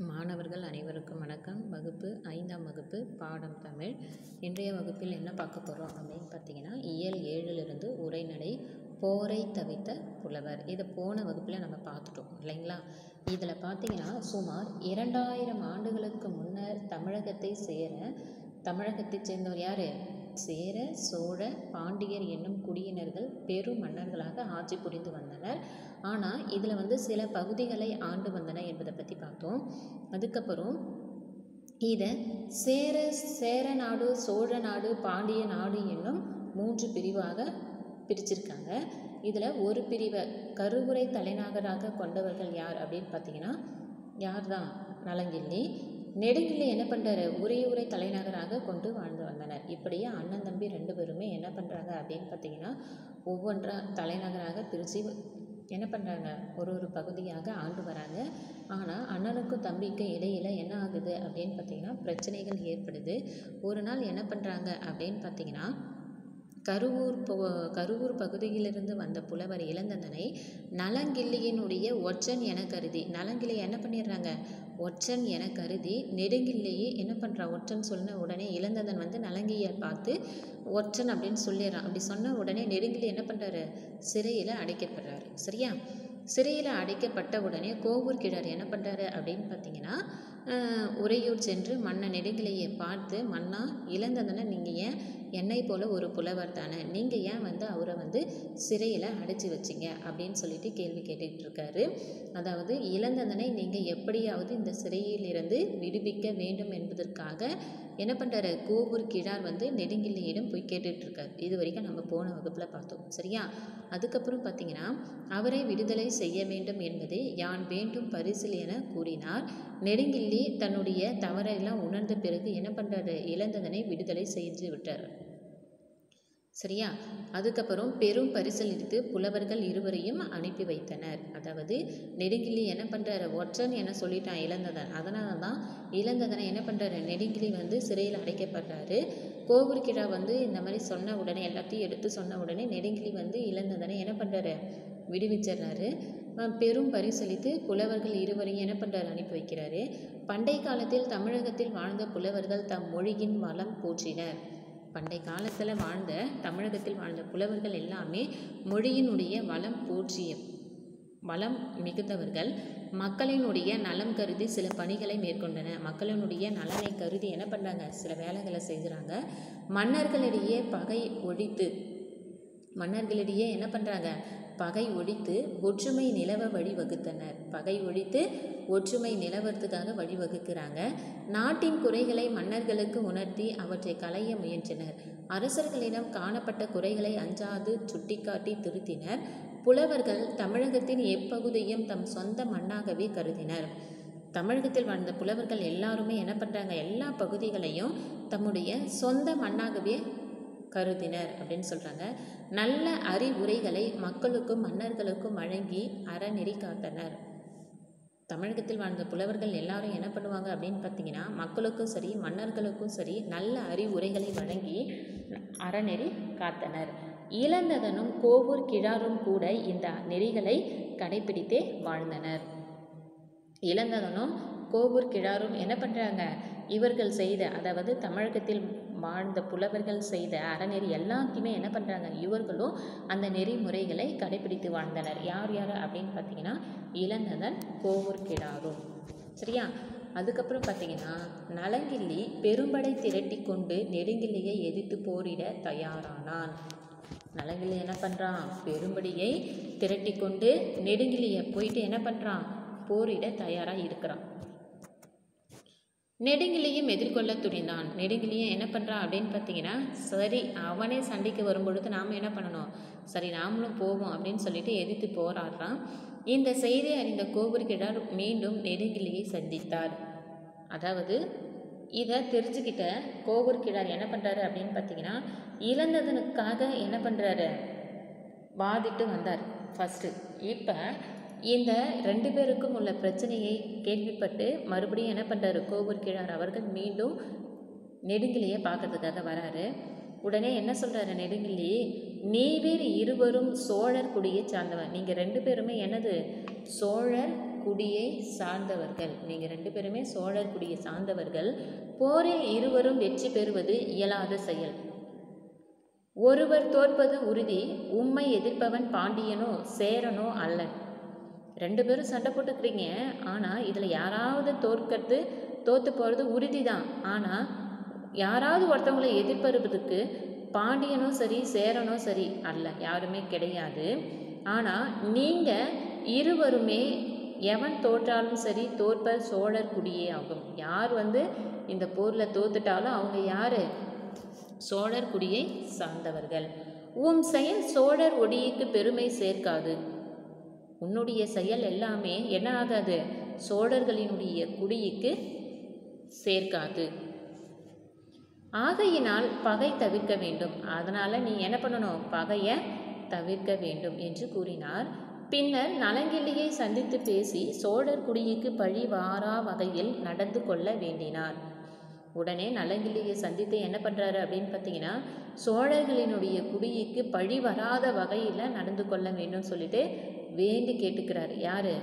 மாணவர்கள் அனைவருக்கும் வணக்கம். வகுப்பு 5ஆம் வகுப்பு பாடம் தமிழ். இன்றைய வகுப்பில் என்ன பார்க்க போகிறோம் அப்படின்னு பார்த்தீங்கன்னா, இயல் 7லிருந்து உரைநடை போரை தவித்த புலவர். இதை போன வகுப்பில் நம்ம பார்த்துட்டோம் இல்லைங்களா? இதில் பார்த்தீங்கன்னா சுமார் 2000 ஆண்டுகளுக்கு முன்னர் தமிழகத்தை சேர்ந்தவர் யார்? சேர, சோழ, பாண்டியர் என்னும் குடியினர்கள் பெரும் மன்னர்களாக ஆட்சி புரிந்து வந்தனர். ஆனால் இதில் சில பகுதிகளை ஆண்டு வந்தன என்பதை பற்றி பார்த்தோம். அதுக்கப்புறம் இதை சேர நாடு, சோழ நாடு, பாண்டிய நாடு என்னும் 3 பிரிவாக பிரிச்சிருக்காங்க. இதில் ஒரு பிரிவை கருவூரை தலைநகராக கொண்டவர்கள் யார் அப்படின்னு பார்த்தீங்கன்னா, யார் தான்? நலங்கிள்ளி. நெடுங்கிள்ளி என்ன பண்ணுறாரு? உறையூரை தலைநகராக கொண்டு வாழ்ந்து வந்தனர். இப்படியே அண்ணன் தம்பி 2 பேருமே என்ன பண்ணுறாங்க அப்படின்னு பார்த்தீங்கன்னா, ஒவ்வொன்றா தலைநகராக பிரித்து என்ன பண்ணுறாங்க, ஒரு பகுதியாக ஆண்டு வராங்க. ஆனால் அண்ணனுக்கும் தம்பிக்கும் இடையில் என்ன ஆகுது அப்படின்னு பார்த்தீங்கன்னா, பிரச்சனைகள் ஏற்படுது. ஒரு நாள் என்ன பண்ணுறாங்க அப்படின்னு பார்த்தீங்கன்னா, கருவூர் பகுதியிலிருந்து வந்த புலவர் இளந்ததனை நலங்கிள்ளியினுடைய ஒற்றன் என கருதி, நலங்கிள்ளி என்ன பண்ணிடுறாங்க? ஒற்றன் என கருதி நெடுங்கிள்ளியை என்ன பண்ணுறா? ஒற்றன் சொன்ன உடனே இளந்ததன் நலங்கியை பார்த்து ஒற்றன் அப்படின்னு சொல்லிடுறான். அப்படி சொன்ன உடனே நெடுங்கிள்ளி என்ன பண்ணுறாரு? சிறையில் அடைக்கப்படுறாரு. சரியா? சிறையில் அடைக்கப்பட்ட உடனே கோவூர் கிழார் என்ன பண்ணுறாரு அப்படின்னு பார்த்தீங்கன்னா, உறையூர் சென்று மன்னன் நெடுங்கிள்ளியை பார்த்து, மன்னா, இளந்ததனை நீங்கள் ஏன் என்னை போல ஒரு புலவர் தானே, நீங்கள் ஏன் அவரை சிறையில் அடைச்சி வச்சிங்க அப்படின்னு சொல்லிட்டு கேள்வி கேட்டுக்கிட்டு இருக்காரு. அதாவது இளந்ததனை நீங்கள் எப்படியாவது இந்த சிறையிலிருந்து விடுவிக்க வேண்டும் என்பதற்காக என்ன பண்ணுறாரு? கோவூர் கிழார் நெடுங்கிள்ளியிடம் போய் கேட்டுட்டு இருக்காரு. இது வரைக்கும் நம்ம போன வகுப்பில் பார்த்தோம். சரியா? அதுக்கப்புறம் பார்த்தீங்கன்னா, அவரை விடுதலை செய்ய வேண்டும் என்பது யான் வேண்டும் பரிசில் என கூறினார். நெடுங்கிள்ளி தன்னுடைய தவறையெல்லாம் உணர்ந்த பிறகு என்ன பண்ணுறாரு? இளந்ததனை விடுதலை செய்து விட்டார். சரியா? அதுக்கப்புறம் பெரும் பரிசளித்து புலவர்கள் இருவரையும் அனுப்பி வைத்தனர். அதாவது நெடுங்கிள்ளி என்ன பண்ணுறாரு? ஒற்றன் என சொல்லிட்டான் இளந்ததன். அதனால தான் இளந்ததனை என்ன பண்ணுறாரு? நெடுங்கிள்ளி சிறையில் அடைக்கப்படுறாரு. கோவூர் கிழா இந்த மாதிரி சொன்ன உடனே, எல்லாத்தையும் எடுத்து சொன்ன உடனே நெடுங்கிள்ளி இளந்ததனை என்ன பண்ணுறாரு? விடுவிச்சிடுறாரு. பெரும் பரிசளித்து புலவர்கள் இருவரையும் என்ன பண்ணுறாரு? அனுப்பி வைக்கிறாரு. பண்டை காலத்தில் தமிழகத்தில் வாழ்ந்த புலவர்கள் தம் மொழியின் வளம் போற்றினர். பண்டை காலத்தில் தமிழகத்தில் வாழ்ந்த புலவர்கள் எல்லாமே மொழியினுடைய வளம் மிகுந்தவர்கள். மக்களினுடைய நலம் கருதி சில பணிகளை மேற்கொண்டன. மக்களினுடைய நலனை கருதி என்ன பண்ணுறாங்க? சில வேலைகளை செய்கிறாங்க. மன்னர்களிடையே என்ன பண்ணுறாங்க? பகை ஒழித்து ஒற்றுமை நிலவ வழிவகுத்தனர். பகை ஒழித்து ஒற்றுமை நிலவரத்துக்காக வழிவகுக்கிறாங்க. நாட்டின் குறைகளை மன்னர்களுக்கு உணர்த்தி அவற்றை களைய முயன்றனர். அரசர்களிடம் காணப்பட்ட குறைகளை அஞ்சாது சுட்டிக்காட்டி திருத்தினர். புலவர்கள் தமிழகத்தின் எப்பகுதியும் தம் சொந்த மண்ணாகவே கருதினர். தமிழகத்தில் வாழ்ந்த புலவர்கள் எல்லாருமே என்ன பண்ணுறாங்க? எல்லா பகுதிகளையும் தம்முடைய சொந்த மண்ணாகவே கருதினர் அப்படின்னு சொல்கிறாங்க. நல்ல அறிவுரைகளை மக்களுக்கும் மன்னர்களுக்கும் வழங்கி அறநெறி காத்தனர். தமிழகத்தில் வாழ்ந்த புலவர்கள் எல்லாரும் என்ன பண்ணுவாங்க அப்படின்னு பார்த்தீங்கன்னா, மக்களுக்கும் சரி மன்னர்களுக்கும் சரி நல்ல அறிவுரைகளை வழங்கி அறநெறி காத்தனர். இளந்ததனும் கோவூர் கிழாரும் கூட இந்த நெறிகளை கடைபிடித்தே வாழ்ந்தனர். இளந்ததனும் கோவூர் கிழாரும் என்ன பண்ணுறாங்க? இவர்கள் செய்த, அதாவது தமிழகத்தில் வாழ்ந்த புலவர்கள் செய்த அறநெறி எல்லாத்தையுமே என்ன பண்ணுறாங்க? இவர்களும் அந்த நெறிமுறைகளை கடைபிடித்து வாழ்ந்தனர். யார் யார் அப்படின்னு பார்த்தீங்கன்னா, இளந்ததன், கோவூர் கிழாரும். சரியா? அதுக்கப்புறம் பார்த்தீங்கன்னா, நலங்கிள்ளி பெரும்படை திரட்டி கொண்டு நெடுங்கிள்ளியை எதிர்த்து போரிட தயாரானான். நலங்கிள்ளி என்ன பண்ணுறான்? பெரும்படியை திரட்டி கொண்டு நெடுங்கிள்ளியை போயிட்டு என்ன பண்ணுறான்? போரிட தயாராக இருக்கிறான். நெடுங்கிள்ளியும் எதிர்கொள்ள துணிந்தான். நெடுங்கிள்ளியும் என்ன பண்ணுறான் அப்படின்னு பார்த்தீங்கன்னா, சரி அவனே சண்டைக்கு வரும்பொழுது நாம் என்ன பண்ணணும்? சரி நாமளும் போவோம் அப்படின்னு சொல்லிட்டு எதிர்த்து போராடுறான். இந்த செய்தியை அறிந்த கோவூர் கிழார் மீண்டும் நெடுங்கிள்ளியை சந்தித்தார். அதாவது இதை தெரிஞ்சுக்கிட்ட கோவூர் கிழார் என்ன பண்ணுறாரு அப்படின்னு பார்த்தீங்கன்னா, இளந்ததனுக்காக என்ன பண்ணுறாரு? வாதிட்டு வந்தார் ஃபஸ்ட்டு. இப்போ இந்த 2 பேருக்கும் உள்ள பிரச்சனையை கேள்விப்பட்டு மறுபடியும் என்ன பண்ணுறாரு? கோவூர் கிழார் அவர்கள் மீண்டும் நெடுங்கிள்ளியை பார்க்கறதுக்காக வராரு. உடனே என்ன சொல்கிறாரு நெடுங்கிள்ளி? நீவீர் இருவரும் சோழர் குடியை சார்ந்தவர். நீங்கள் 2 பேருமே என்னது? சோழர் குடியை சார்ந்தவர்கள். நீங்கள் 2 பேருமே சோழர் குடியை சார்ந்தவர்கள். போரில் இருவரும் வெற்றி பெறுவது இயலாத செயல். ஒருவர் தோற்பது உறுதி. உம்மை எதிர்ப்பவன் பாண்டியனோ சேரனோ அல்லன். 2 பேரும் சண்டை போட்டுக்கிறீங்க. ஆனால் இதில் யாராவது தோற்று போகிறது உறுதி தான். ஆனால் யாராவது ஒருத்தவங்களை எதிர்ப்பதுக்கு பாண்டியனோ சரி சேரனோ சரி அல்ல, யாருமே கிடையாது. ஆனால் நீங்கள் இருவருமே எவன் தோற்றாலும் சரி தோற்பர் சோழர் குடியே ஆகும். யார் இந்த போரில் தோத்துட்டாலும் அவங்க யார்? சோழர் குடியை சார்ந்தவர்கள். உம் செயல் சோழர் ஒடிக்கு பெருமை சேர்க்காது. உன்னுடைய செயல் எல்லாமே என்ன ஆகாது? சோழர்களினுடைய குடிக்கு சேர்க்காது. ஆகையினால் பகை தவிர்க்க வேண்டும். அதனால் நீ என்ன பண்ணணும்? பகையை தவிர்க்க வேண்டும் என்று கூறினார். பின்னர் நலங்கிள்ளியை சந்தித்து பேசி சோழர் குடிக்கு பழி வாரா வகையில் நடந்து கொள்ள வேண்டினார். உடனே நலங்கிள்ளியை சந்தித்து என்ன பண்ணுறாரு அப்படின்னு பார்த்தீங்கன்னா, சோழர்களினுடைய குடிக்கு பழி வராத வகையில் நடந்து கொள்ள வேண்டும் சொல்லிட்டு வேண்டி கேட்டுக்கிறாரு. யார்?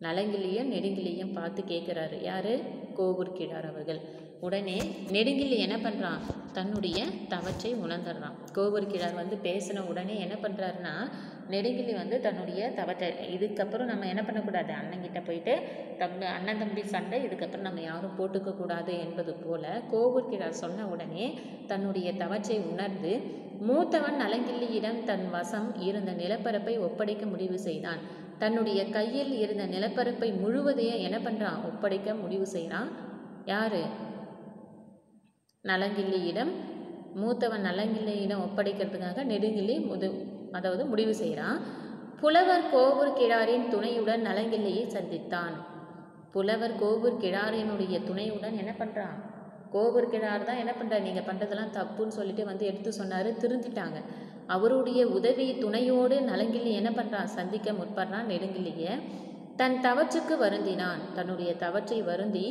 நலங்கிள்ளியும் நெடுங்கிள்ளியும் பார்த்து கேட்குறாரு. யார்? கோவூர்கிழார் அவர்கள். உடனே நெடுங்கிள்ளி என்ன பண்ணுறான்? தன்னுடைய தவற்றை உணர்ந்துடுறான். கோவூர்கிழார் பேசின உடனே என்ன பண்ணுறாருன்னா, நெடுங்கிள்ளி தன்னுடைய தவற்றை, இதுக்கப்புறம் நம்ம என்ன பண்ணக்கூடாது? அண்ணங்கிட்ட போயிட்டு அண்ணன் தம்பி சண்டை இதுக்கப்புறம் நம்ம யாரும் போட்டுக்கக்கூடாது என்பது போல கோவூர்கிழார் சொன்ன உடனே தன்னுடைய தவற்றை உணர்ந்து மூத்தவன் நலங்கிள்ளியிடம் தன் வசம் இருந்த நிலப்பரப்பை ஒப்படைக்க முடிவு செய்தான். தன்னுடைய கையில் இருந்த நிலப்பரப்பை முழுவதையும் என்ன பண்ணுறான்? ஒப்படைக்க முடிவு செய்கிறான். யார்? நலங்கிள்ளியிடம். மூத்தவன் நலங்கிள்ளியிடம் ஒப்படைக்கிறதுக்காக நெடுங்கிள்ளி முடிவு செய்கிறான். புலவர் கோவூர்கிழாரின் துணையுடன் நலங்கிள்ளியை சந்தித்தான். புலவர் கோவூர்கிழாரினுடைய துணையுடன் என்ன பண்ணுறான்? கோவூர்கிழார் தான் என்ன பண்ணுறார்? நீங்கள் பண்ணுறதெல்லாம் தப்புன்னு சொல்லிட்டு எடுத்து சொன்னார். திருந்திட்டாங்க. அவருடைய உதவி துணையோடு நலங்கிள்ளி என்ன பண்ணுறான்? சந்திக்க முற்படுறான் நெடுங்கிள்ளியை. தன் தவற்றுக்கு வருந்தினான். தன்னுடைய தவற்றை வருந்தி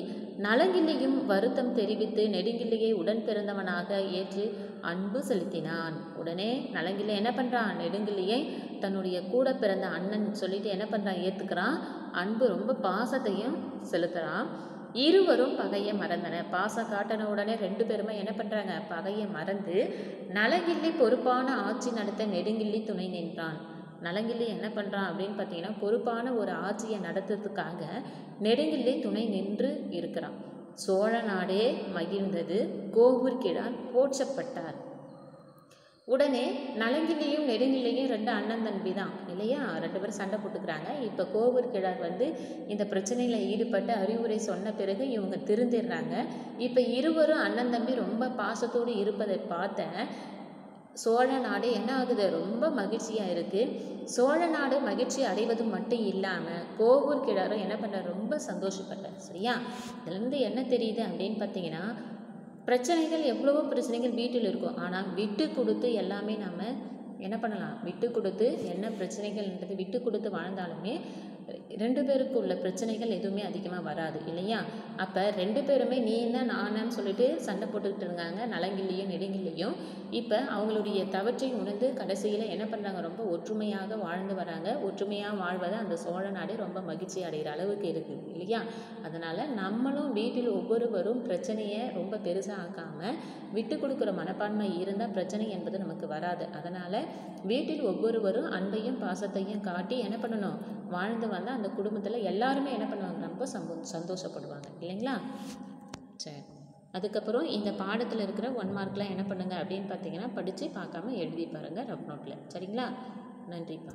நலங்கிள்ளியும் வருத்தம் தெரிவித்து நெடுங்கிள்ளியை உடன் பிறந்தவனாக ஏற்று அன்பு செலுத்தினான். உடனே நலங்கிள்ளி என்ன பண்ணுறான்? நெடுங்கிள்ளியை தன்னுடைய கூட பிறந்த அண்ணன் சொல்லிட்டு என்ன பண்ணுறான்? ஏற்றுக்கிறான். அன்பு ரொம்ப பாசத்தையும் செலுத்துகிறான். இருவரும் பகையை மறந்தனர். பாசம் காட்டின உடனே 2 பேருமே என்ன பண்ணுறாங்க? பகையை மறந்து நலங்கிள்ளி பொறுப்பான ஆட்சி நடத்த நெடுங்கிள்ளி துணை நின்றான். நலங்கிள்ளி என்ன பண்ணுறான் அப்படின்னு பார்த்தீங்கன்னா, பொறுப்பான ஒரு ஆட்சியை நடத்துறதுக்காக நெடுங்கிள்ளி துணை நின்று இருக்கிறான். சோழ நாடே மகிழ்ந்தது. கோவூர்கிழார் போற்றப்பட்டார். உடனே நலங்கிள்ளியும் நெடுங்கிள்ளியும் 2 அண்ணன் தம்பி தான் இல்லையா? 2 பேரும் சண்டை போட்டுக்கிறாங்க. இப்போ கோவூர்கிழார் இந்த பிரச்சனையில் ஈடுபட்டு அறிவுரை சொன்ன பிறகு இவங்க திருந்திடுறாங்க. இப்போ இருவரும் அண்ணன் தம்பி ரொம்ப பாசத்தோடு இருப்பதை பார்த்த சோழ நாடு என்ன ஆகுது? ரொம்ப மகிழ்ச்சியாக இருக்குது. சோழ நாடு மகிழ்ச்சி அடைவது மட்டும் இல்லாமல் கோவூர்கிழாரும் என்ன பண்ணுறார்? ரொம்ப சந்தோஷப்பட்டார். சரியா? இதுலேருந்து என்ன தெரியுது அப்படின்னு பார்த்தீங்கன்னா, பிரச்சனைகள் எவ்வளவோ பிரச்சனைகள் வீட்டில் இருக்கும். ஆனால் விட்டு கொடுத்து எல்லாமே நம்ம என்ன பண்ணலாம்? விட்டு கொடுத்து என்ன பிரச்சனைகள்ன்றது விட்டு கொடுத்து வாழ்ந்தாலுமே 2 பேருக்கு உள்ள பிரச்சனைகள் எதுவுமே அதிகமாக வராது இல்லையா? அப்போ 2 பேருமே நீ என்ன நானன்னு சொல்லிட்டு சண்டை போட்டுக்கிட்டு இருந்தாங்க நலங்கிள்ளியும் நெடுங்கிள்ளியும். இப்போ அவங்களுடைய தவற்றை உணர்ந்து கடைசியில் என்ன பண்ணுறாங்க? ரொம்ப ஒற்றுமையாக வாழ்ந்து வராங்க. ஒற்றுமையாக வாழ்வதை அந்த சோழ நாடு ரொம்ப மகிழ்ச்சி அடைகிற அளவுக்கு இருக்குது இல்லையா? அதனால் நம்மளும் வீட்டில் ஒவ்வொருவரும் பிரச்சனையை ரொம்ப பெருசாக ஆக்காமல் விட்டு கொடுக்குற மனப்பான்மை இருந்தால் பிரச்சனை என்பது நமக்கு வராது. அதனால் வீட்டில் ஒவ்வொருவரும் அன்பையும் பாசத்தையும் காட்டி என்ன பண்ணணும்? வாழ்ந்து வந்தால் அந்த குடும்பத்தில் எல்லாருமே என்ன பண்ணுவாங்க? ரொம்ப சந்தோஷப்படுவாங்க இல்லைங்களா? சரி, அதுக்கப்புறம் இந்த பாடத்தில் இருக்கிற 1 மார்க்லாம் என்ன பண்ணுங்கள் அப்படின்னு பார்த்தீங்கன்னா, படித்து பார்க்காம எழுதி பாருங்கள் ரஃப் நோட்டில். சரிங்களா? நன்றிப்பா.